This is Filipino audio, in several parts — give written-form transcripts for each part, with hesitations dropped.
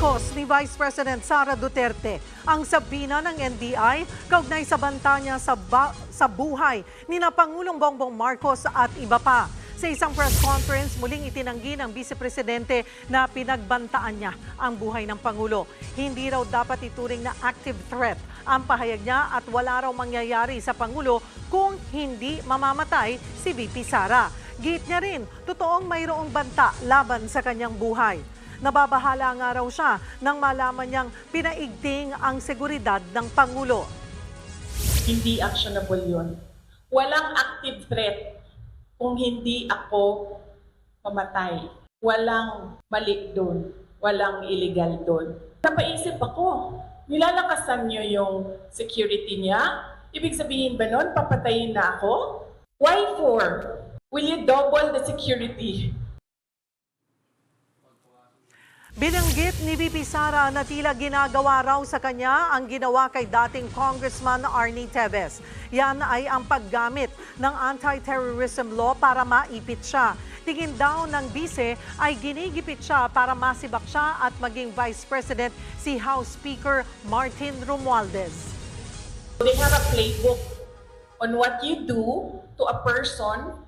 Tinalakos ni Vice President Sara Duterte ang sabina ng NBI kaugnay sa banta niya sa buhay ni na Pangulong Bongbong Marcos at iba pa. Sa isang press conference, muling itinanggi ng Vice Presidente na pinagbantaan niya ang buhay ng Pangulo. Hindi raw dapat ituring na active threat ang pahayag niya at wala raw mangyayari sa Pangulo kung hindi mamamatay si VP Sara. Git niya rin, totoong mayroong banta laban sa kanyang buhay. Nababahala nga raw siya nang malaman niyang pinaigting ang seguridad ng Pangulo. Hindi actionable yun. Walang active threat kung hindi ako mamatay. Walang mali doon. Walang illegal doon. Napaisip ako, nilalakasan niyo yung security niya? Ibig sabihin ba nun, papatayin na ako? Why for? Will you double the security? Binanggit ni VP Sara na tila ginagawa raw sa kanya ang ginawa kay dating Congressman Arnie Teves. Yan ay ang paggamit ng anti-terrorism law para maipit siya. Tingin daw ng bise ay ginigipit siya para masibak siya at maging Vice President si House Speaker Martin Romualdez. They have a playbook on what you do to a person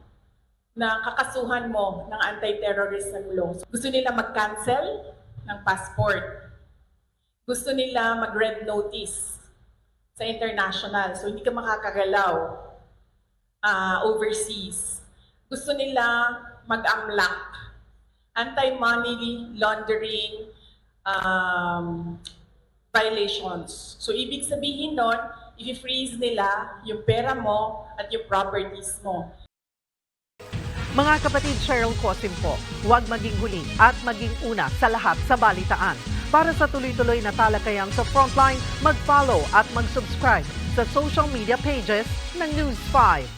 na kakasuhan mo ng anti-terrorism law. Gusto nila mag-cancel ng passport. Gusto nila mag-red notice sa international. So hindi ka makakagalaw overseas. Gusto nila mag-amlak. Anti-money laundering violations. So ibig sabihin nun, i-freeze nila yung pera mo at yung properties mo. Mga kapatid, Cheryl Cosim po, huwag maging huli at maging una sa lahat sa balitaan. Para sa tuloy-tuloy na talakayan sa Frontline, mag-follow at mag-subscribe sa social media pages ng News 5.